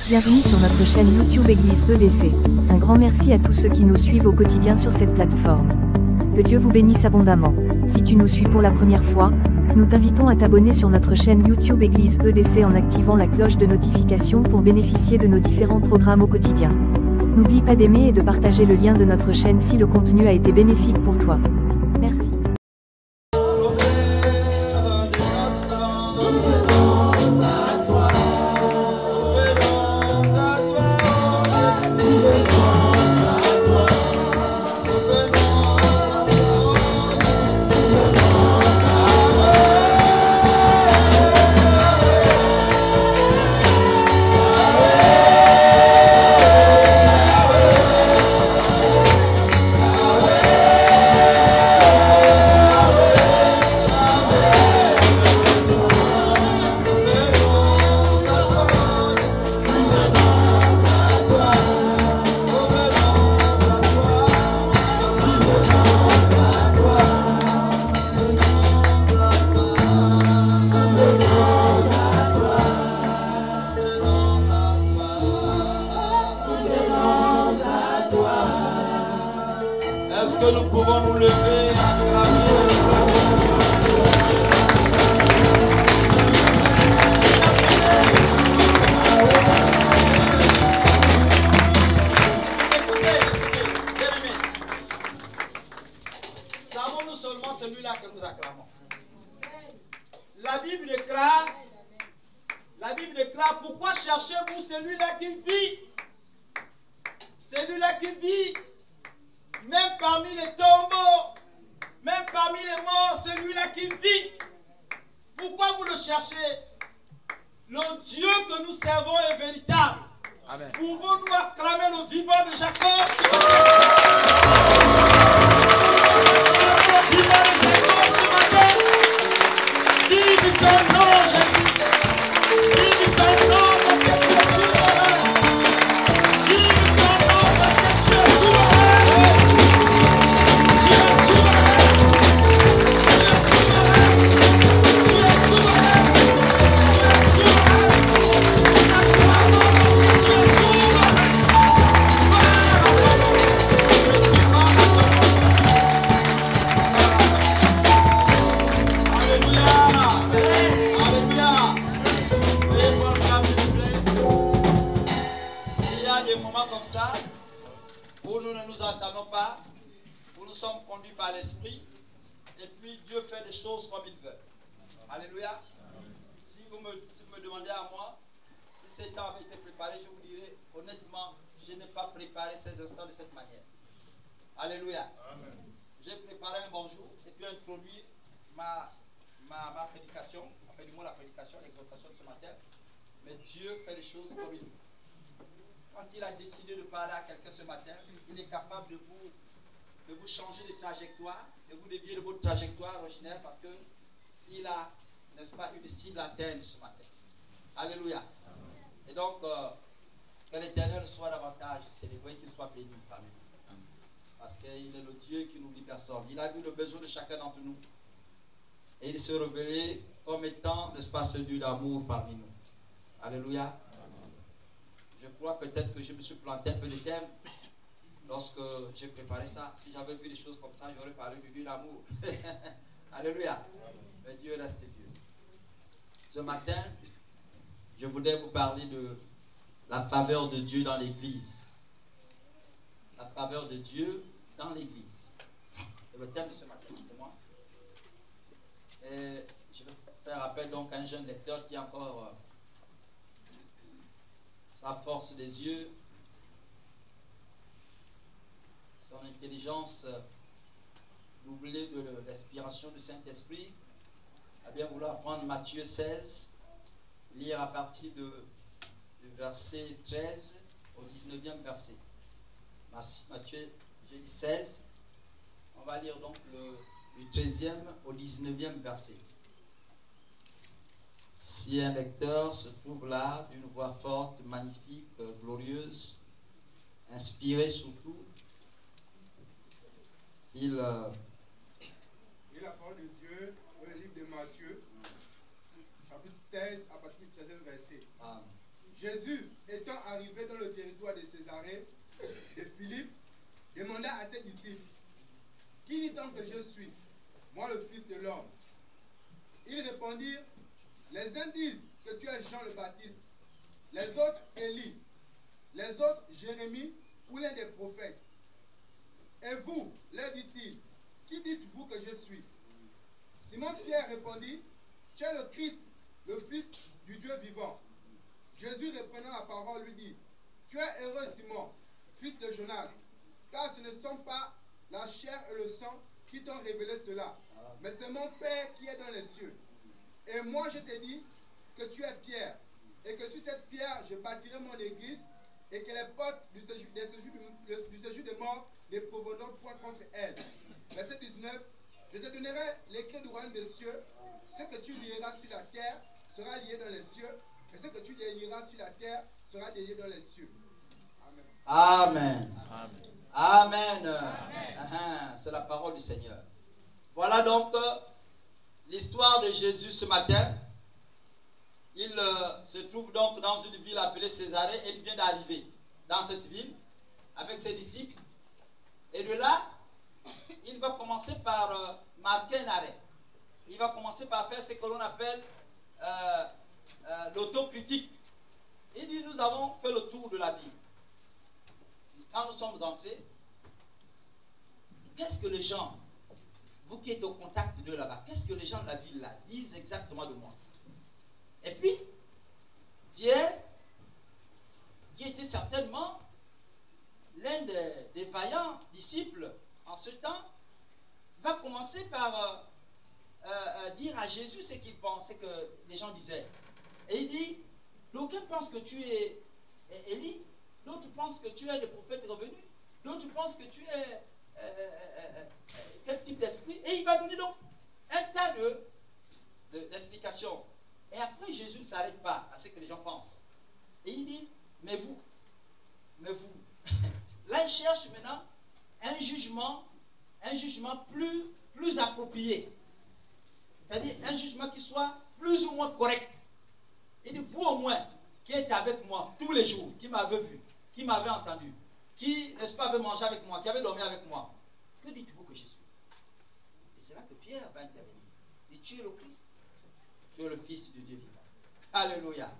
Bienvenue sur notre chaîne YouTube Église EDC. Un grand merci à tous ceux qui nous suivent au quotidien sur cette plateforme. Que Dieu vous bénisse abondamment. Si tu nous suis pour la première fois, nous t'invitons à t'abonner sur notre chaîne YouTube Église EDC en activant la cloche de notification pour bénéficier de nos différents programmes au quotidien. N'oublie pas d'aimer et de partager le lien de notre chaîne si le contenu a été bénéfique pour toi. Merci. Est-ce que nous pouvons nous lever et acclamer? Écoutez, bien-aimés, savons-nous seulement celui-là que nous acclamons? La Bible déclare, pourquoi cherchez-vous celui-là qui vit? Celui-là qui vit, même parmi les tombeaux, même parmi les morts, celui-là qui vit. Pourquoi vous le cherchez? Le Dieu que nous servons est véritable. Amen. Pouvons-nous acclamer le vivant de Jacob? Le vivant de Jacob ce matin. Vive ton nom, Jésus. Vive ton nom parce que tu es souverain. Vive ton nom parce que tu es souverain. Tu es souverain. Tu es souverain. Tu es souverain. Tu es souverain. Acclamons parce que tu es souverain. Alléluia. Alléluia. Veuillez prendre place, s'il vous plaît. Il y a des moments comme ça où nous ne nous entendons pas, où nous sommes conduits par l'Esprit, et puis Dieu fait des choses comme il veut. Alléluia. Si vous me demandez à moi, si ces temps avaient été préparés, je vous dirais, honnêtement, je n'ai pas préparé ces instants de cette manière. Alléluia. Amen. J'ai préparé un bonjour et puis introduit ma prédication, enfin du moins la prédication, l'exhortation de ce matin. Mais Dieu fait les choses comme il veut. Quand il a décidé de parler à quelqu'un ce matin, il est capable de vous changer de trajectoire, de vous dévier de votre trajectoire originelle parce qu'il a, n'est-ce pas, une cible à atteindre ce matin. Alléluia. Amen. Et donc, que l'Éternel soit davantage célébré, qu'il soit béni parmi nous. Parce qu'il est le Dieu qui n'oublie personne. Il a vu le besoin de chacun d'entre nous. Et il s'est révélé comme étant, n'est-ce pas, ce Dieu d'amour parmi nous. Alléluia. Je crois peut-être que je me suis planté un peu de thème lorsque j'ai préparé ça. Si j'avais vu des choses comme ça, j'aurais parlé du Dieu d'amour. Alléluia. Mais Dieu reste Dieu. Ce matin, je voudrais vous parler de la faveur de Dieu dans l'Église. La faveur de Dieu dans l'Église. C'est le thème de ce matin pour moi. Et je vais faire appel donc à un jeune lecteur qui a encore sa force des yeux, son intelligence doublée de l'inspiration du Saint-Esprit, à bien vouloir prendre Matthieu 16, lire à partir du verset 13 au 19e verset. Matthieu, j'ai dit 16, on va lire donc du 13e au 19e verset. Si un lecteur se trouve là, d'une voix forte, magnifique, glorieuse, inspirée surtout, il... Et la parole de Dieu, dans le livre de Matthieu, chapitre 16, à partir du 13e verset. Amen. Jésus, étant arrivé dans le territoire de Césarée, de Philippe, demanda à ses disciples, qui dit donc que je suis, moi le Fils de l'homme? Ils répondirent, les uns disent que tu es Jean le Baptiste, les autres Élie, les autres Jérémie ou l'un des prophètes. Et vous, leur dit-il, qui dites-vous que je suis? Simon-Pierre répondit, tu es le Christ, le Fils du Dieu vivant. Jésus reprenant la parole lui dit, tu es heureux Simon, fils de Jonas, car ce ne sont pas la chair et le sang qui t'ont révélé cela, mais c'est mon Père qui est dans les cieux. Et moi je te dis que tu es Pierre, et que sur cette pierre je bâtirai mon église, et que les portes du séjour des morts ne prévaudront point contre elle. Verset 19, je te donnerai les clés du royaume des cieux, ce que tu lieras sur la terre sera lié dans les cieux, et ce que tu délieras sur la terre sera délié dans les cieux. Amen. Amen. Amen. C'est la parole du Seigneur. Voilà donc l'histoire de Jésus ce matin. Il se trouve donc dans une ville appelée Césarée et il vient d'arriver dans cette ville avec ses disciples. Et de là, il va commencer par marquer un arrêt. Il va commencer par faire ce que l'on appelle l'autocritique. Il dit, nous avons fait le tour de la ville. Quand nous sommes entrés, qu'est-ce que les gens, vous qui êtes au contact de là-bas, qu'est-ce que les gens de la ville là disent exactement de moi? Et puis, Pierre, qui était certainement l'un des vaillants disciples en ce temps, va commencer par dire à Jésus ce qu'il pensait que les gens disaient. Et il dit, d'aucuns pensent que tu es Élie, d'autres pensent que tu es le prophète revenu, d'autres pensent que tu es quel type d'esprit. Et il va donner donc un tas d'explications. Et après, Jésus ne s'arrête pas à ce que les gens pensent. Et il dit, mais vous. Là, il cherche maintenant un jugement plus approprié. C'est-à-dire un jugement qui soit plus ou moins correct. Il dit, vous au moins, qui êtes avec moi tous les jours, qui m'avez vu, qui m'avez entendu, qui, n'est-ce pas, avait mangé avec moi, qui avait dormi avec moi, que dites-vous que je suis? Et c'est là que Pierre va intervenir. Il dit, tu es le Christ, tu es le Fils du Dieu vivant. Alléluia.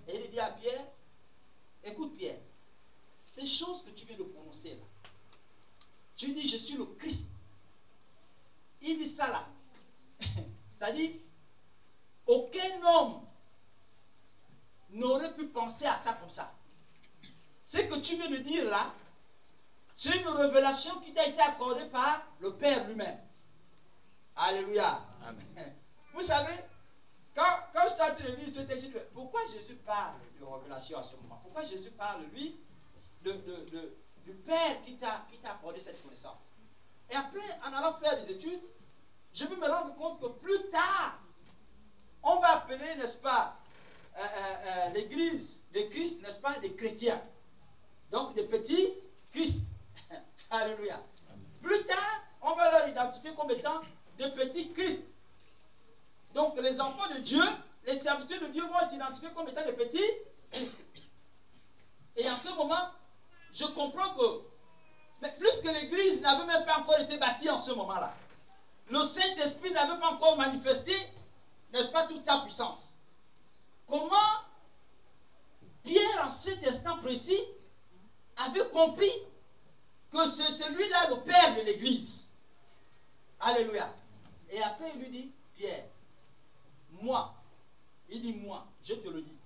Et il dit à Pierre, écoute Pierre, ces choses que tu viens de prononcer là, tu dis je suis le Christ. Il dit ça là. C'est-à-dire, aucun homme n'aurait pu penser à ça comme ça. Ce que tu viens de dire là, c'est une révélation qui t'a été accordée par le Père lui-même. Alléluia. Amen. Vous savez, quand je suis en train de lire ce texte, pourquoi Jésus parle de révélation à ce moment? Pourquoi Jésus parle, lui, du Père qui t'a accordé cette connaissance? Et après, en allant faire des études, je vais me rendre compte que plus tard, on va appeler, n'est-ce pas, l'Église, les Christ, n'est-ce pas, des chrétiens. Donc des petits Christ. Alléluia. Amen. Plus tard, on va leur identifier comme étant des petits Christ. Donc les enfants de Dieu, les serviteurs de Dieu vont être identifiés comme étant des petits Christ. Et en ce moment, je comprends que, mais plus que l'Église n'avait même pas encore été bâtie en ce moment-là, le Saint-Esprit n'avait pas encore manifesté, n'est-ce pas, toute sa puissance. Comment Pierre, en cet instant précis, avait compris que c'est celui-là le Père de l'Église. Alléluia. Et après, il lui dit, Pierre, moi, il dit moi, je te le dis,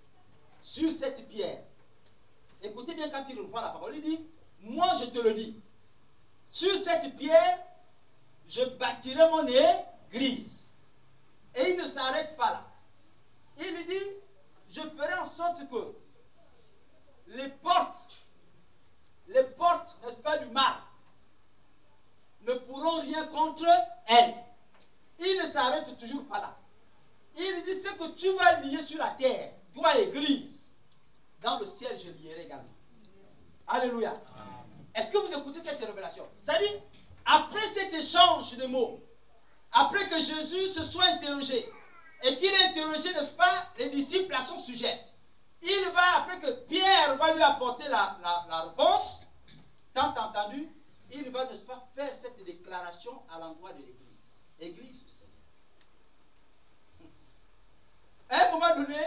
sur cette pierre, écoutez bien quand il reprend la parole, il dit, moi je te le dis, sur cette pierre, je bâtirai mon église. Et il ne s'arrête pas là. Il lui dit, je ferai en sorte que les portes, n'est-ce pas, du mal, ne pourront rien contre elle. Il ne s'arrête toujours pas là. Il dit, ce que tu vas lier sur la terre, toi église, dans le ciel je lierai également. Alléluia. Est-ce que vous écoutez cette révélation? C'est-à-dire, après cet échange de mots, après que Jésus se soit interrogé, et qu'il ait interrogé, n'est-ce pas, les disciples à son sujet, il va, après que Pierre va lui apporter la réponse, tant entendu, il va, n'est-ce pas, faire cette déclaration à l'endroit de l'Église. Église du Seigneur. À un moment donné,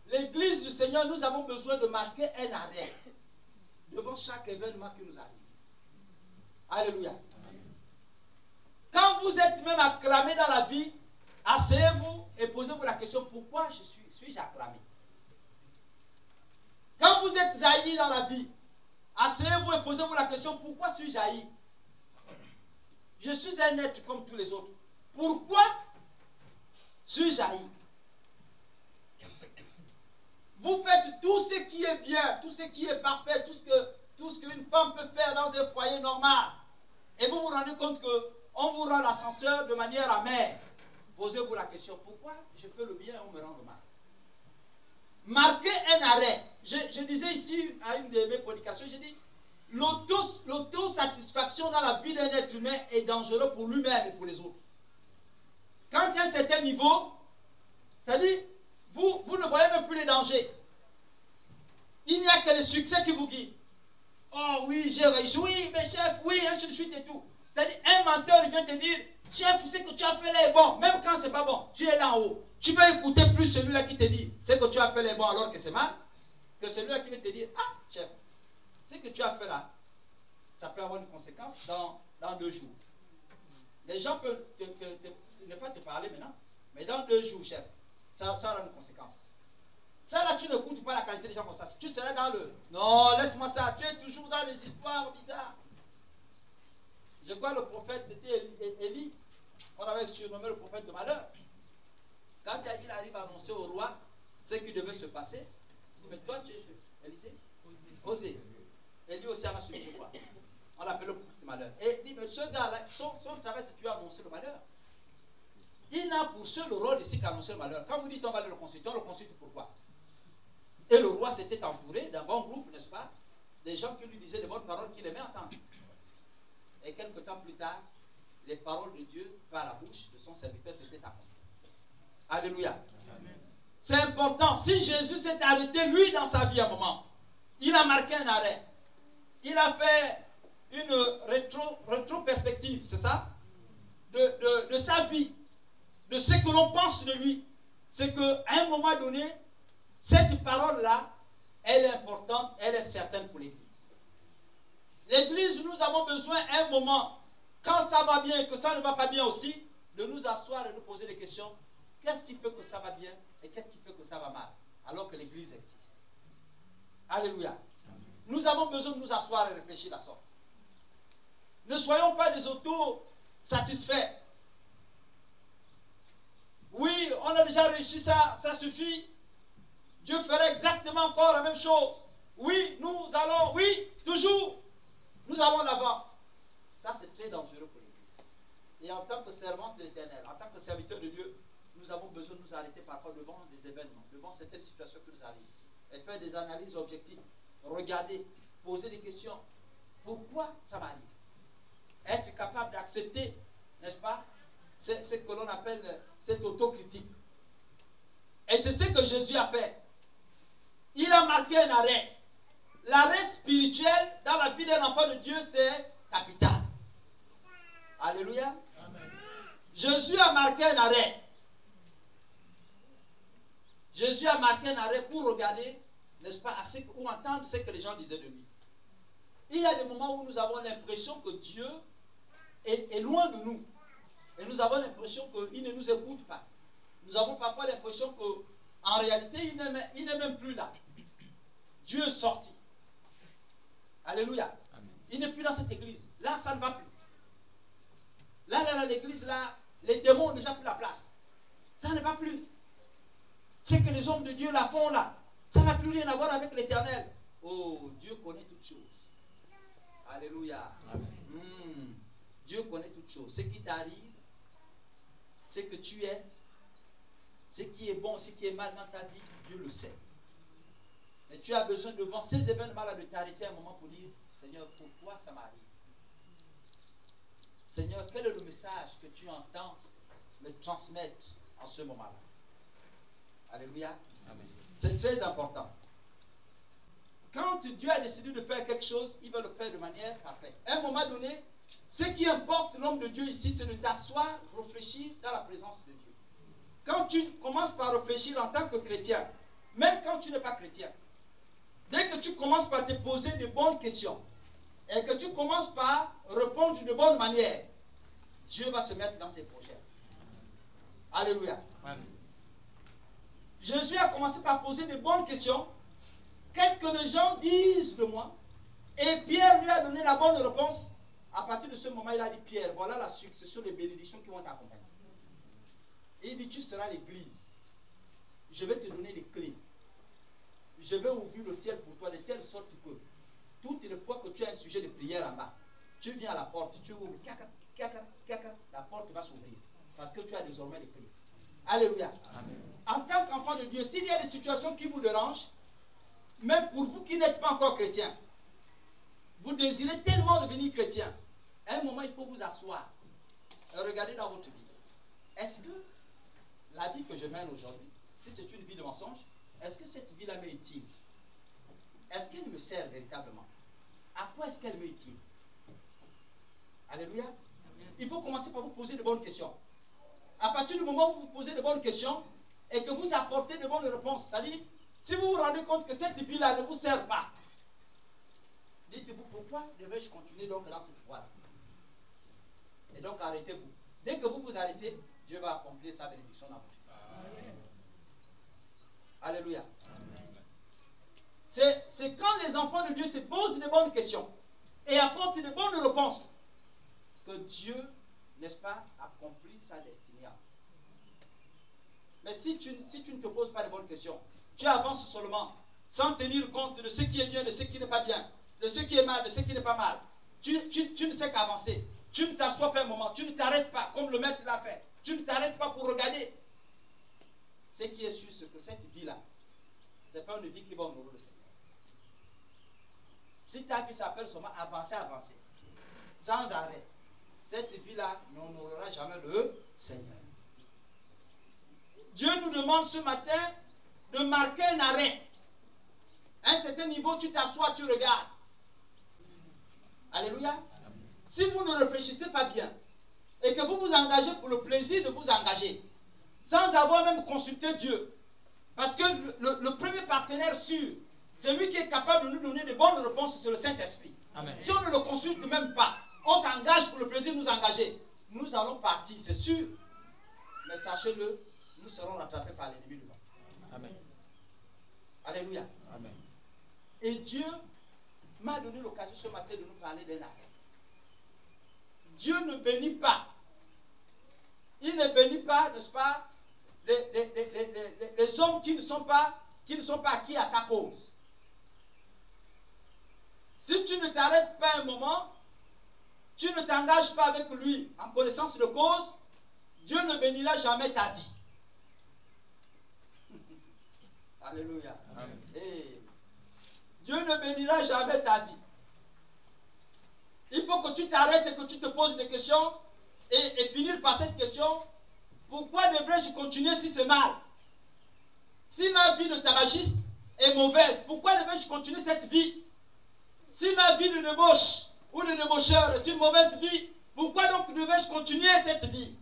l'Église du Seigneur, nous avons besoin de marquer un arrêt devant chaque événement qui nous arrive. Alléluia. Quand vous êtes même acclamé dans la vie, asseyez-vous et posez-vous la question, pourquoi suis-je acclamé? Quand vous êtes haï dans la vie, asseyez-vous et posez-vous la question, pourquoi suis-je haï? Je suis un être comme tous les autres. Pourquoi suis-je haï? Vous faites tout ce qui est bien, tout ce qui est parfait, tout ce qu'une femme peut faire dans un foyer normal. Et vous vous rendez compte qu'on vous rend l'ascenseur de manière amère. Posez-vous la question, pourquoi je fais le bien et on me rend le mal? Marquez un arrêt. Je disais ici à une de mes prédications, j'ai dit, l'autosatisfaction dans la vie d'un être humain est dangereux pour lui-même et pour les autres. Quand à un certain niveau, c'est-à-dire, vous ne voyez même plus les dangers. Il n'y a que le succès qui vous guide. Oh oui, j'ai réjoui, mais chef, oui, ainsi de suite et tout. C'est-à-dire, un menteur vient te dire, chef, ce que tu as fait là est bon, même quand c'est pas bon, tu es là en haut. Tu vas écouter plus celui-là qui te dit, ce que tu as fait là est bon alors que c'est mal, que celui-là qui vient te dire, ah, chef, ce que tu as fait là, ça peut avoir une conséquence dans 2 jours. Les gens peuvent ne pas te parler maintenant, mais dans 2 jours, chef, ça aura une conséquence. Ça là, tu n'écoutes pas la qualité des gens comme ça. Tu serais dans le... Non, laisse-moi ça. Tu es toujours dans les histoires bizarres. Je crois le prophète, c'était Élie. On avait surnommé le prophète de malheur. Quand il arrive à annoncer au roi ce qui devait se passer, il dit, mais toi, tu es Élisée? Osée. Élie aussi en a suivi, je crois. On l'appelle le prophète de malheur. Et il dit, mais ce gars-là, son travail, c'est tu as annoncé le malheur. Il n'a pour seul rôle ici qu'annoncer le malheur. Quand vous dites on va aller le consulter, on le consulte pourquoi? Et le roi s'était entouré d'un bon groupe, n'est-ce pas? Des gens qui lui disaient de bonnes paroles qu'il aimait entendre. Et quelque temps plus tard, les paroles de Dieu par la bouche de son serviteur s'étaient accomplies. Alléluia. C'est important. Si Jésus s'est arrêté, lui, dans sa vie à un moment, il a marqué un arrêt. Il a fait une rétro-perspective, c'est ça? De sa vie, de ce que l'on pense de lui. C'est qu'à un moment donné, cette parole-là, elle est importante, elle est certaine pour l'Église. L'Église, nous avons besoin à un moment, quand ça va bien et que ça ne va pas bien aussi, de nous asseoir et de nous poser des questions. Qu'est-ce qui fait que ça va bien et qu'est-ce qui fait que ça va mal, alors que l'Église existe? Alléluia. Nous avons besoin de nous asseoir et réfléchir à ça. Ne soyons pas des auto-satisfaits. Oui, on a déjà réussi ça, ça suffit. Dieu ferait exactement encore la même chose. Oui, nous allons, oui, toujours, nous allons l'avant. Ça, c'est très dangereux pour l'Église. Et en tant que servante de l'Éternel, en tant que serviteur de Dieu, nous avons besoin de nous arrêter parfois devant des événements, devant certaines situations qui nous arrivent, et faire des analyses objectives, regarder, poser des questions. Pourquoi ça m'arrive? Être capable d'accepter, n'est-ce pas, c'est ce que l'on appelle cette autocritique. Et c'est ce que Jésus a fait. Il a marqué un arrêt. L'arrêt spirituel dans la vie d'un enfant de Dieu, c'est capital. Alléluia. Amen. Jésus a marqué un arrêt. Jésus a marqué un arrêt pour regarder, n'est-ce pas, ou entendre ce que les gens disaient de lui. Il y a des moments où nous avons l'impression que Dieu est loin de nous. Et nous avons l'impression qu'il ne nous écoute pas. Nous avons parfois l'impression qu'en réalité, il n'est même plus là. Dieu est sorti. Alléluia. Amen. Il n'est plus dans cette église. Là, ça ne va plus. Là, l'église, là, les démons ont déjà pris la place. Ça ne va plus. Ce que les hommes de Dieu là font là, ça n'a plus rien à voir avec l'éternel. Oh, Dieu connaît toutes choses. Alléluia. Dieu connaît toutes choses. Ce qui t'arrive, ce que tu es, ce qui est bon, ce qui est mal dans ta vie, Dieu le sait. Mais tu as besoin devant ces événements-là de t'arrêter un moment pour dire, Seigneur, pourquoi ça m'arrive? Seigneur, quel est le message que tu entends me transmettre en ce moment-là? Alléluia. C'est très important. Quand Dieu a décidé de faire quelque chose, il va le faire de manière parfaite. À un moment donné, ce qui importe l'homme de Dieu ici, c'est de t'asseoir, réfléchir dans la présence de Dieu. Quand tu commences par réfléchir en tant que chrétien, même quand tu n'es pas chrétien, dès que tu commences par te poser de bonnes questions et que tu commences par répondre de bonne manière, Dieu va se mettre dans ses projets. Alléluia. Amen. Jésus a commencé par poser de bonnes questions. Qu'est-ce que les gens disent de moi? Et Pierre lui a donné la bonne réponse. À partir de ce moment, il a dit, Pierre, voilà la succession des bénédictions qui vont t'accompagner. Et il dit, tu seras l'église. Je vais te donner les clés. Je vais ouvrir le ciel pour toi de telle sorte que toutes les fois que tu as un sujet de prière en bas, tu viens à la porte, tu ouvres, la porte va s'ouvrir. Parce que tu as désormais les clés. Alléluia. Amen. En tant qu'enfant de Dieu, s'il y a des situations qui vous dérangent, même pour vous qui n'êtes pas encore chrétien, vous désirez tellement devenir chrétien, à un moment il faut vous asseoir et regarder dans votre vie. Est-ce que la vie que je mène aujourd'hui, si c'est une vie de mensonge, est-ce que cette vie-là m'est utile? Est-ce qu'elle me sert véritablement? À quoi est-ce qu'elle m'est utile? Alléluia. Amen. Il faut commencer par vous poser de bonnes questions. À partir du moment où vous vous posez de bonnes questions et que vous apportez de bonnes réponses, c'est-à-dire, si vous vous rendez compte que cette vie-là ne vous sert pas, dites-vous, pourquoi devais-je continuer donc dans cette voie-là? Et donc arrêtez-vous. Dès que vous vous arrêtez, Dieu va accomplir sa bénédiction dans votre vie. Alléluia. C'est quand les enfants de Dieu se posent de bonnes questions et apportent de bonnes réponses que Dieu, n'est-ce pas, accomplit sa destinée. Mais si tu ne te poses pas de bonnes questions, tu avances seulement sans tenir compte de ce qui est bien, de ce qui n'est pas bien, de ce qui est mal, de ce qui n'est pas mal. Tu ne sais qu'avancer. Tu ne t'assois pas un moment, tu ne t'arrêtes pas comme le maître l'a fait. Tu ne t'arrêtes pas pour regarder. Ce qui est sûr, c'est que cette vie-là, ce n'est pas une vie qui va honorer le Seigneur. Si ta vie s'appelle seulement avancer, avancer, sans arrêt, cette vie-là n'honorera jamais le Seigneur. Dieu nous demande ce matin de marquer un arrêt. À un certain niveau, tu t'assois, tu regardes. Alléluia. Si vous ne réfléchissez pas bien et que vous vous engagez pour le plaisir de vous engager, sans avoir même consulté Dieu, parce que le premier partenaire sûr, c'est lui qui est capable de nous donner de bonnes réponses sur le Saint-Esprit. Si on ne le consulte même pas, on s'engage pour le plaisir de nous engager, nous allons partir, c'est sûr. Mais sachez-le, nous serons rattrapés par l'ennemi devant. Amen. Alléluia. Amen. Et Dieu m'a donné l'occasion ce matin de nous parler d'un arrêt. Dieu ne bénit pas. Il ne bénit pas, n'est-ce pas, les hommes qui ne sont pas acquis à sa cause. Si tu ne t'arrêtes pas un moment, tu ne t'engages pas avec lui en connaissance de cause, Dieu ne bénira jamais ta vie. Alléluia. Hey. Dieu ne bénira jamais ta vie. Il faut que tu t'arrêtes et que tu te poses des questions et finir par cette question. Pourquoi devrais-je continuer si c'est mal? Si ma vie de tabagiste est mauvaise, pourquoi devrais-je continuer cette vie? Si ma vie de débauche ou de débaucheur est une mauvaise vie, pourquoi donc devais-je continuer cette vie?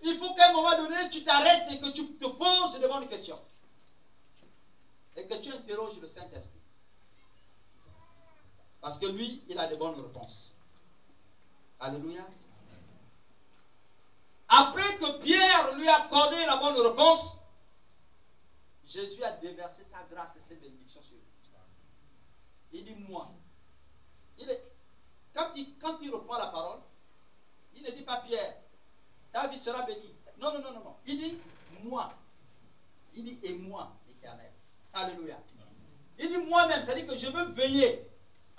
Il faut qu'à un moment donné, tu t'arrêtes et que tu te poses de bonnes questions. Et que tu interroges le Saint-Esprit. Parce que lui, il a de bonnes réponses. Alléluia. Après que Pierre lui a accordé la bonne réponse, Jésus a déversé sa grâce et ses bénédictions sur lui. Il dit moi. Quand il reprend la parole, il ne dit pas Pierre, ta vie sera bénie. Non. Il dit moi. Il dit et moi, l'Éternel. Alléluia. Il dit moi-même, c'est-à-dire que je veux veiller.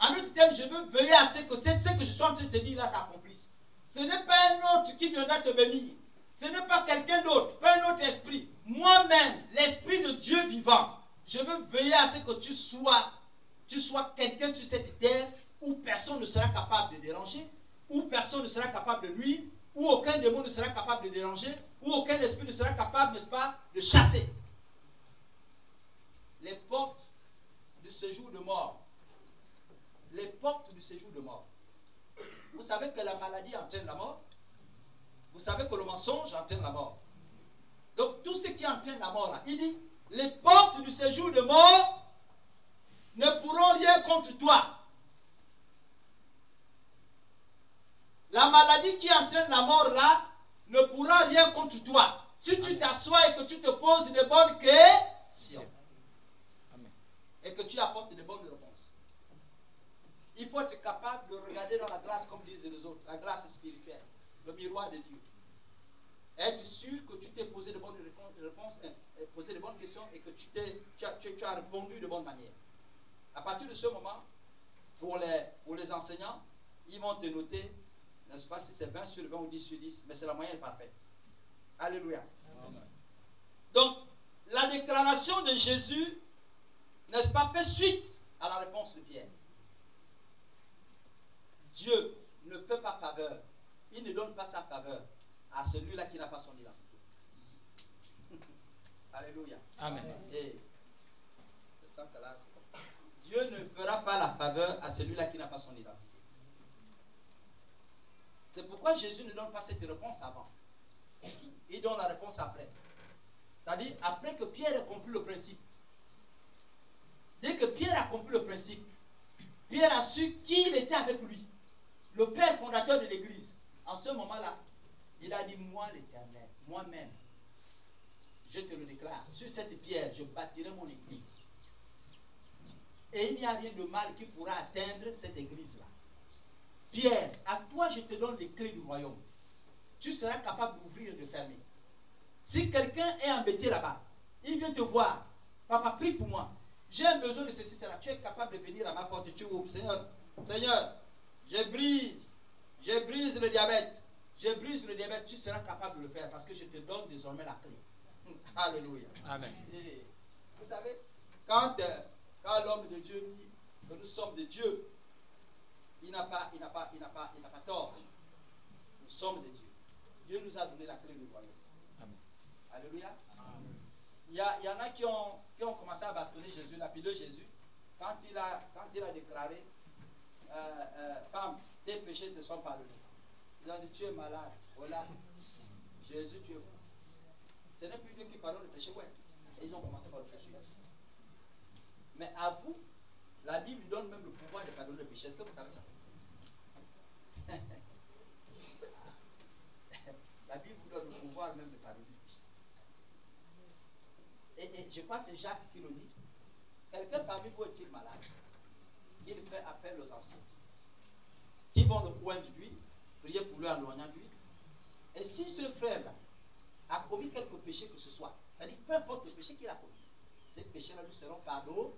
En d'autres termes, je veux veiller à ce que je suis en train de te dire là s'accomplisse. Ce n'est pas un autre qui viendra te bénir. Ce n'est pas quelqu'un d'autre, pas un autre esprit. Moi-même, l'esprit de Dieu vivant, je veux veiller à ce que tu sois quelqu'un sur cette terre où personne ne sera capable de déranger, où personne ne sera capable de nuire, où aucun démon ne sera capable de déranger, où aucun esprit ne sera capable, n'est-ce pas, de chasser. les portes du séjour de mort. Les portes du séjour de mort. Vous savez que la maladie entraîne la mort. Vous savez que le mensonge entraîne la mort. Donc tout ce qui entraîne la mort là, il dit, les portes du séjour de mort ne pourront rien contre toi. La maladie qui entraîne la mort là ne pourra rien contre toi. Si tu t'assois et que tu te poses de bonnes questions. Amen. Et que tu apportes de bonnes réponses. Il faut être capable de regarder dans la grâce comme disent les autres, la grâce spirituelle, le miroir de Dieu. Être sûr que tu t'es posé de bonnes réponses, posé de bonnes questions et que tu as répondu de bonne manière. À partir de ce moment, pour les enseignants, ils vont te noter, n'est-ce pas, si c'est 20 sur 20 ou 10 sur 10, mais c'est la moyenne parfaite. Alléluia. Amen. Donc, la déclaration de Jésus, n'est-ce pas, fait suite à la réponse de Pierre. Dieu ne fait pas faveur. Il ne donne pas sa faveur à celui-là qui n'a pas son identité. Alléluia. Amen. Et je sens que là, c'est bon. Dieu ne fera pas la faveur à celui-là qui n'a pas son identité. C'est pourquoi Jésus ne donne pas cette réponse avant. Il donne la réponse après. C'est-à-dire, après que Pierre ait compris le principe. Dès que Pierre a compris le principe, Pierre a su qui il était avec lui. Le père fondateur de l'église. En ce moment-là, il a dit, moi l'Éternel, moi-même, je te le déclare, sur cette pierre, je bâtirai mon église. Et il n'y a rien de mal qui pourra atteindre cette église-là. Pierre, à toi je te donne les clés du royaume. Tu seras capable d'ouvrir et de fermer. Si quelqu'un est embêté là-bas, il vient te voir. Papa, prie pour moi. J'ai un besoin de ceci, cela. Tu es capable de venir à ma porte et tu ouvres. Seigneur, je brise le diabète. Je brise le diabète. Tu seras capable de le faire parce que je te donne désormais la clé. Alléluia. Amen. Et vous savez, quand l'homme de Dieu dit que nous sommes de Dieu, il n'a pas tort. Nous sommes de Dieu. Dieu nous a donné la clé du royaume. Amen. Alléluia. Amen. Il y en a qui ont commencé à bastonner Jésus, lapider Jésus, quand il a déclaré femme, tes péchés te sont pardonnés. Ils ont dit, tu es malade. Voilà. Jésus, tu es fou. Ce n'est plus Dieu qui pardonne le péché, ouais. Et ils ont commencé par le péché. Mais à vous, la Bible lui donne même le pouvoir de pardonner le péché. Est-ce que vous savez ça? La Bible vous donne le pouvoir même de pardonner le péché. Et je crois que c'est Jacques qui le dit. Quelqu'un parmi vous est-il malade? Il fait appel aux anciens qui vont le coin de lui, prier pour lui en loignant de lui. Et si ce frère-là a commis quelque péché que ce soit, c'est-à-dire peu importe le péché qu'il a commis, ces péchés-là lui seront pardonnés.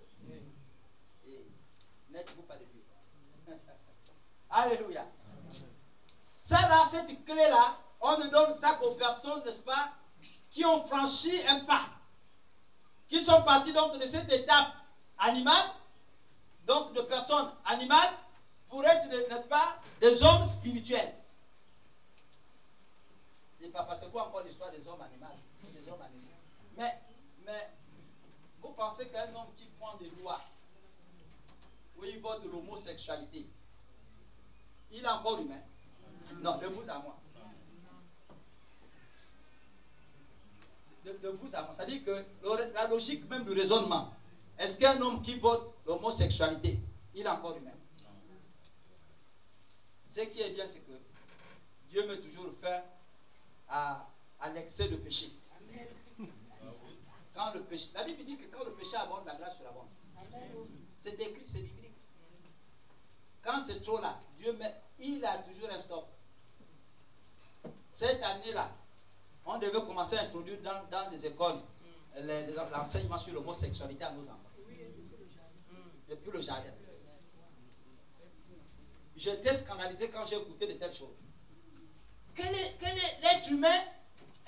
Et n'êtes-vous pas de Dieu? Alléluia. Ça là, cette clé-là, on ne donne ça qu'aux personnes, n'est-ce pas, qui ont franchi un pas, qui sont partis donc de cette étape animale, donc de personnes animales, pour être, n'est-ce pas, des hommes spirituels. Et papa, c'est quoi encore l'histoire des hommes animaux? Des hommes animaux. Mais, vous pensez qu'un homme qui prend des lois, où il vote l'homosexualité, il est encore humain? Non, de vous à moi. De vous à moi. C'est-à-dire que la logique même du raisonnement, est-ce qu'un homme qui vote l'homosexualité, il est encore humain? Ce qui est bien, c'est que Dieu met toujours fin à l'excès de péché. Quand le péché, la Bible dit que quand le péché abonde, la grâce surabonde. C'est écrit, c'est biblique. Quand c'est trop là, Dieu met, il a toujours un stop. Cette année-là, on devait commencer à introduire dans les écoles l'enseignement sur l'homosexualité à nos enfants. Depuis le jardin. J'étais scandalisé quand j'ai écouté de telles choses. Quel est l'être humain,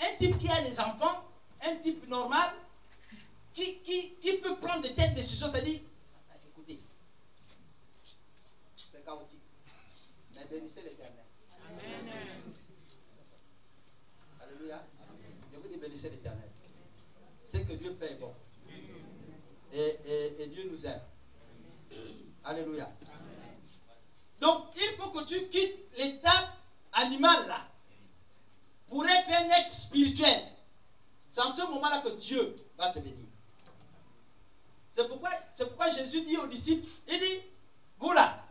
un type qui a des enfants, un type normal, qui peut prendre de telles décisions, c'est-à-dire, écoutez, c'est chaotique. Mais bénissez l'Éternel. Amen. Alléluia. Je vous dis bénissez l'Éternel. Ce que Dieu fait est bon. Et Dieu nous aime. Alléluia. Donc, il faut que tu quittes l'étape animale là pour être un être spirituel. C'est en ce moment-là que Dieu va te bénir. C'est pourquoi Jésus dit aux disciples, il dit, vous là,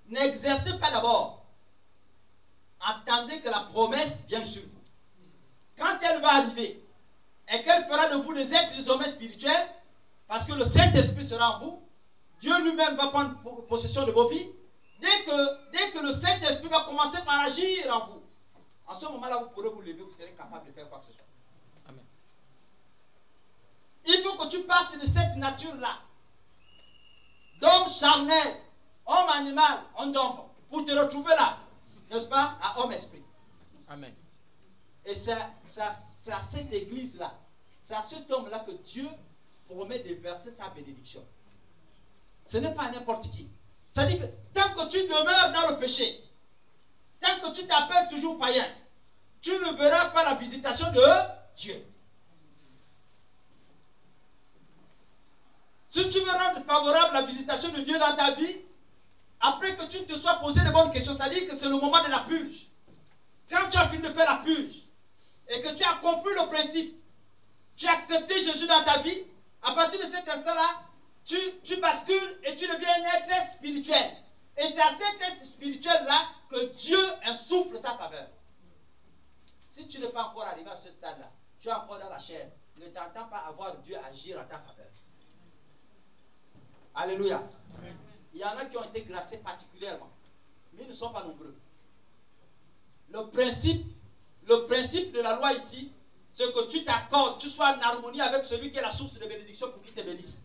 n'exercez pas d'abord. Attendez que la promesse vienne sur vous. Quand elle va arriver, et qu'elle fera de vous des êtres désormais spirituels, parce que le Saint-Esprit sera en vous, Dieu lui-même va prendre possession de vos vies. Dès que le Saint-Esprit va commencer par agir en vous, en ce moment-là, vous pourrez vous lever, vous serez capable de faire quoi que ce soit. Amen. Il faut que tu partes de cette nature-là, d'homme charnel, homme animal, homme d'homme, pour te retrouver là, n'est-ce pas, à homme-esprit. Amen. Et c'est à cette église-là, c'est à cet homme-là que Dieu promet de verser sa bénédiction. Ce n'est pas n'importe qui. C'est-à-dire que tant que tu demeures dans le péché, tant que tu t'appelles toujours païen, tu ne verras pas la visitation de Dieu. Si tu veux rendre favorable la visitation de Dieu dans ta vie, après que tu te sois posé de bonnes questions, c'est-à-dire que c'est le moment de la purge. Quand tu as fini de faire la purge, et que tu as compris le principe, tu as accepté Jésus dans ta vie, à partir de cet instant-là, tu bascules et tu deviens un être spirituel. Et c'est à cet être spirituel-là que Dieu insouffle sa faveur. Si tu n'es pas encore arrivé à ce stade-là, tu es encore dans la chair, ne t'attends pas à voir Dieu agir en ta faveur. Alléluia. Amen. Il y en a qui ont été graciés particulièrement, mais ils ne sont pas nombreux. Le principe de la loi ici, c'est que tu t'accordes, tu sois en harmonie avec celui qui est la source de bénédiction pour qu'il te bénisse.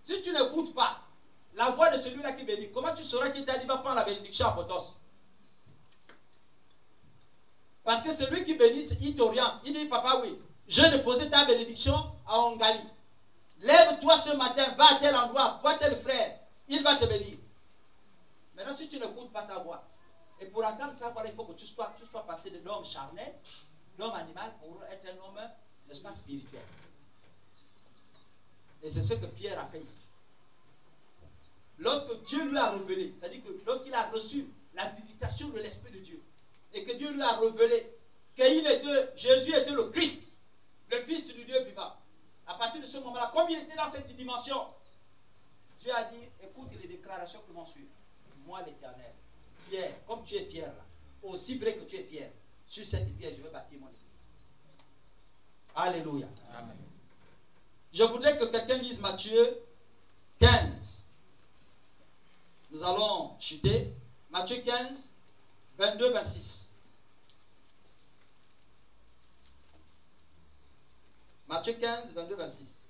Si tu n'écoutes pas la voix de celui-là qui bénit, comment tu sauras qu'il t'a dit va prendre la bénédiction à Potos? Parce que celui qui bénit, il t'oriente. Il dit, papa, oui, je déposé ta bénédiction à Ongali. Lève-toi ce matin, va à tel endroit, vois tel frère, il va te bénir. Maintenant, si tu n'écoutes pas sa voix, et pour entendre sa voix, il faut que tu sois passé de l'homme charnel, l'homme animal, pour être un homme, n'est-ce pas, spirituel. Et c'est ce que Pierre a fait ici. Lorsque Dieu lui a révélé, c'est-à-dire que lorsqu'il a reçu la visitation de l'Esprit de Dieu, et que Dieu lui a révélé que Jésus était le Christ, le Fils du Dieu vivant, à partir de ce moment-là, comme il était dans cette dimension, Dieu a dit, écoute les déclarations qui vont suivre. Moi l'Éternel, Pierre, comme tu es Pierre là, aussi vrai que tu es Pierre, sur cette pierre je vais bâtir mon église. Alléluia. Amen. Je voudrais que quelqu'un lise Matthieu 15. Nous allons chuter. Matthieu 15, 22, 26. Matthieu 15, 22, 26.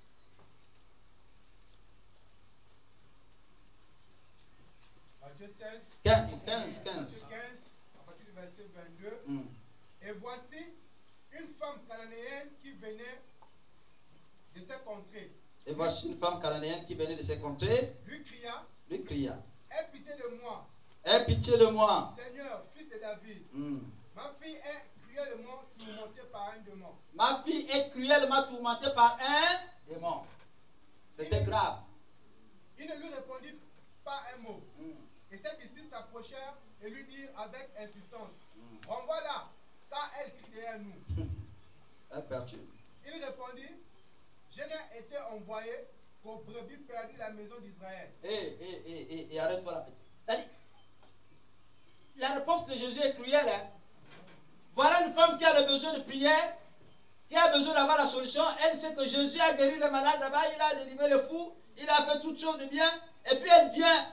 Matthieu 16. 15. Matthieu 15, à partir du verset 22. Et voici une femme cananéenne qui venait de ces contrées. Et voici une femme cananéenne qui venait de ces contrées. Lui cria. Aie pitié de moi. Aie pitié de moi. Seigneur, fils de David. Ma fille est cruellement tourmentée par un démon. Ma fille est cruellement tourmentée par un démon. C'était grave. Il ne lui répondit pas un mot. Et ses disciples s'approchèrent et lui dirent avec insistance, renvoie-la, car elle crie derrière nous. Il répondit, je n'ai été envoyé qu'aux brebis perdues de la maison d'Israël. Et arrête-toi la petite. La réponse de Jésus est cruelle. Hein? Voilà une femme qui a le besoin de prière, qui a besoin d'avoir la solution. Elle sait que Jésus a guéri les malades là-bas, il a délivré les fous, il a fait toutes choses de bien. Et puis elle vient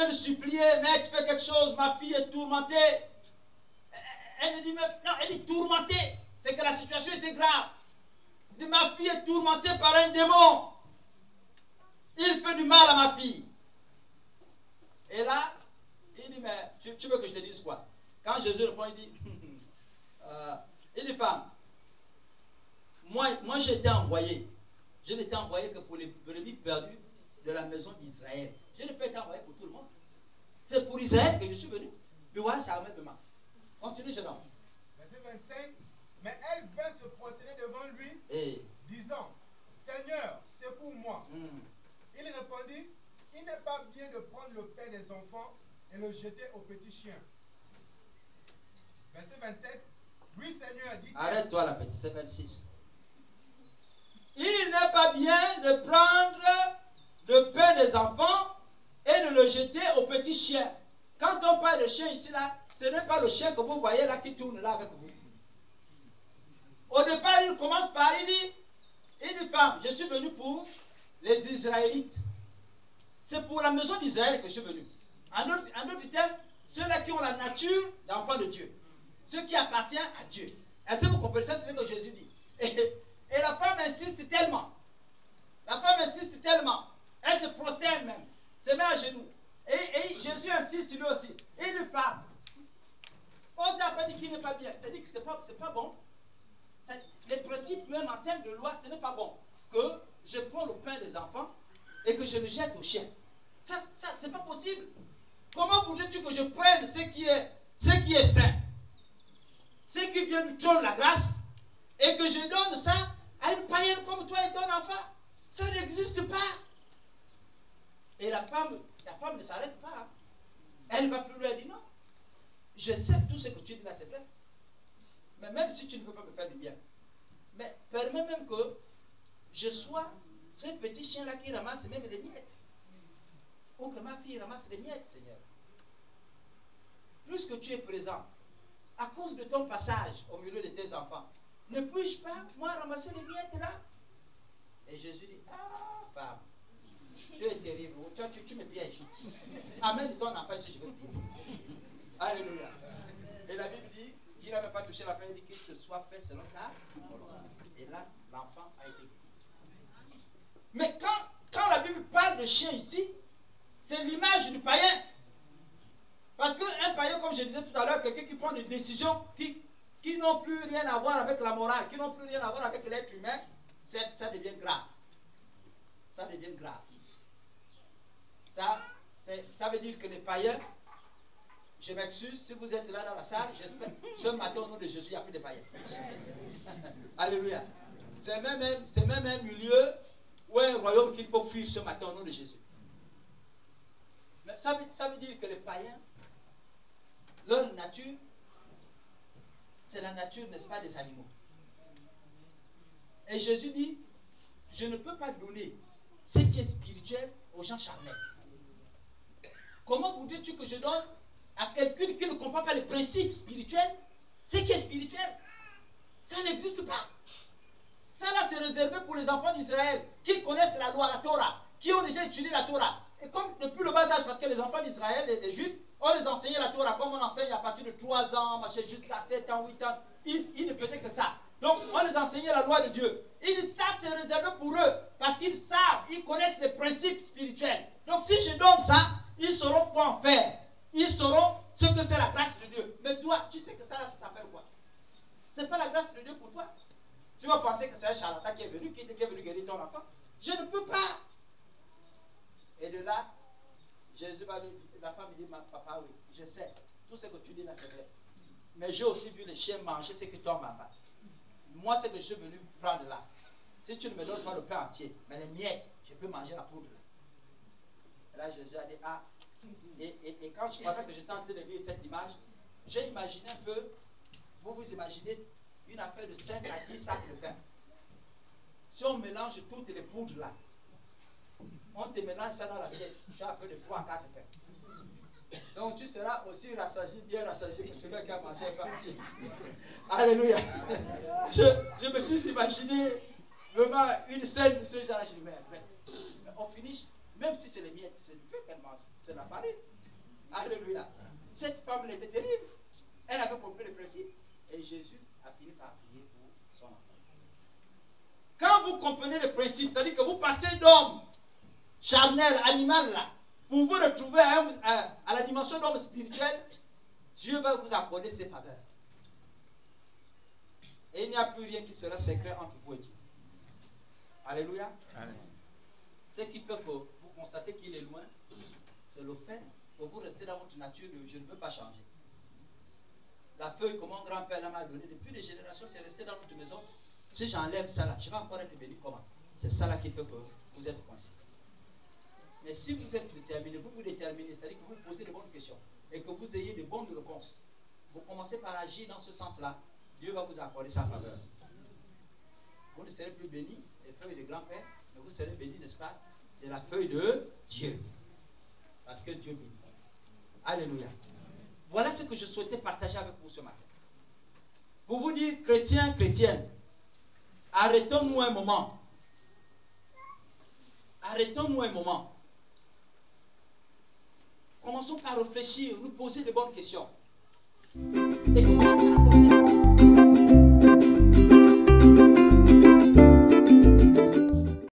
de supplier, mais tu fais quelque chose, ma fille est tourmentée. Elle dit, non, elle est tourmentée. C'est que la situation était grave. Elle dit, ma fille est tourmentée par un démon. Il fait du mal à ma fille. Et là, il dit, mais tu veux que je te dise quoi? Quand Jésus répond, il dit, femme, moi j'ai été envoyé. Je n'étais envoyé que pour les brebis perdues de la maison d'Israël. Je ne peux être envoyé pour tout le monde. C'est pour Israël que je suis venu. Mais voilà, ça remet demain. Continue, jeune homme. Verset 25. Mais elle vint se prosterner devant lui, disant, Seigneur, c'est pour moi. Il répondit, il n'est pas bien de prendre le pain des enfants et le jeter aux petits chiens. Verset 27, oui Seigneur, dit. Arrête-toi la petite, c'est 26. Il n'est pas bien de prendre le pain des enfants et de le jeter aux petits chiens. Quand on parle de chien ici, là, ce n'est pas le chien que vous voyez là qui tourne là avec vous. Au départ, il commence par, il dit, femme, je suis venu pour les Israélites. C'est pour la maison d'Israël que je suis venu. En d'autres termes, ceux-là qui ont la nature d'enfant de Dieu. Ceux qui appartiennent à Dieu. Est-ce que vous comprenez ça? C'est ce que Jésus dit. Et la femme insiste tellement. La femme insiste tellement. Elle se prosterne même. Se met à genoux. Et Jésus insiste lui aussi. Et une femme. On t'a pas dit qu'il n'est pas bien. C'est-à-dire que c'est pas bon. Les principes même en termes de loi, ce n'est pas bon. Que je prends le pain des enfants et que je le jette aux chiens. Ça c'est pas possible. Comment voudrais-tu que je prenne ce qui est saint, ce qui vient du trône de la grâce, et que je donne ça à une païenne comme toi et ton enfant? Ça n'existe pas. Et la femme ne s'arrête pas. Elle va plus loin, elle dit non. Je sais tout ce que tu dis là, c'est vrai. Mais même si tu ne veux pas me faire du bien, mais permets même que je sois ce petit chien-là qui ramasse même les miettes. Ou que ma fille ramasse les miettes, Seigneur. Puisque tu es présent, à cause de ton passage au milieu de tes enfants, ne puis-je pas, moi, ramasser les miettes là? Et Jésus dit, ah, femme, tu es terrible, tu me pièges. Amène ton enfant si je veux dire. Alléluia. Et la Bible dit qu'il n'avait pas touché la fin, il dit qu'il te soit fait selon ta volonté. Et là, l'enfant a été guéri. Mais quand la Bible parle de chien ici, c'est l'image du païen. Parce qu'un païen, comme je disais tout à l'heure, quelqu'un qui prend des décisions qui n'ont plus rien à voir avec la morale, qui n'ont plus rien à voir avec l'être humain, ça devient grave. Ça devient grave. Ça veut dire que les païens, je m'excuse, si vous êtes là dans la salle, j'espère ce matin au nom de Jésus, il n'y a plus de païens. Alléluia. C'est même un milieu ou un royaume qu'il faut fuir ce matin au nom de Jésus. Mais ça veut dire que les païens, leur nature, c'est la nature, n'est-ce pas, des animaux. Et Jésus dit, je ne peux pas donner ce qui est spirituel aux gens charnels. Comment voudrais-tu que je donne à quelqu'un qui ne comprend pas les principes spirituels ce qui est spirituel? Ça n'existe pas. Ça là, c'est réservé pour les enfants d'Israël qui connaissent la loi, la Torah, qui ont déjà étudié la Torah. Et comme depuis le bas âge, parce que les enfants d'Israël, les Juifs, on les enseignait la Torah comme on enseigne à partir de 3 ans, jusqu'à 7 ans, 8 ans. Ils ne faisaient que ça. Donc, on les enseignait la loi de Dieu. Ils disent ça, c'est réservé pour eux, parce qu'ils savent, ils connaissent les principes spirituels. Donc, si je donne ça, ils sauront quoi en faire. Ils sauront ce que c'est la grâce de Dieu. Mais toi, tu sais que ça s'appelle quoi? C'est pas la grâce de Dieu pour toi. Tu vas penser que c'est un charlatan qui est venu guérir ton enfant. Je ne peux pas. Et de là, Jésus va lui dire, la femme dit, papa, oui, je sais, tout ce que tu dis là, c'est vrai. Mais j'ai aussi vu les chiens manger ce que toi m'as. Moi, c'est que je suis venu prendre là. Si tu ne me donnes pas le pain entier, mais les miettes, je peux manger la poudre. Et là, Jésus a dit, ah, et quand pendant que j'étais en train de lire cette image, j'ai imaginé un peu, vous imaginez une affaire de 5 à 10 sacs de pain. Si on mélange toutes les poudres là, on te mélange ça dans l'assiette, tu as un peu de 3 à 4 pains. Donc tu seras aussi rassasié, bien rassasié que celui qui a mangé un pain entier. Alléluia. Je me suis imaginé vraiment une scène de ce genre. Je dis, mais on finit, même si c'est les miettes, c'est le pain qu'elle mange, c'est la farine. Alléluia. Cette femme, elle était terrible. Elle avait compris le principe. Et Jésus a fini par prier pour son enfant. Quand vous comprenez le principe, c'est-à-dire que vous passez d'homme charnel, animal là, pour vous retrouver à la dimension d'homme spirituel, Dieu va vous accorder ses faveurs. Et il n'y a plus rien qui sera secret entre vous et Dieu. Alléluia. Amen. Ce qui fait que vous constatez qu'il est loin, c'est le fait que vous restez dans votre nature de je ne veux pas changer. la feuille que mon grand-père m'a donnée, depuis des générations, c'est resté dans notre maison. Si j'enlève ça là, je vais encore être béni comment? C'est ça là qui fait que vous êtes coincé. Mais si vous êtes déterminé, vous vous déterminez, c'est-à-dire que vous posez de bonnes questions et que vous ayez de bonnes réponses, vous commencez par agir dans ce sens-là, Dieu va vous accorder sa faveur. Vous ne serez plus béni des feuilles de grand-père, mais vous serez béni, n'est-ce pas, de la feuille de Dieu. Parce que Dieu bénit. Alléluia. Voilà ce que je souhaitais partager avec vous ce matin. Pour vous dire, chrétiens, chrétiennes, arrêtons-nous un moment. Arrêtons-nous un moment. Commençons par réfléchir, nous poser de bonnes questions. Et commençons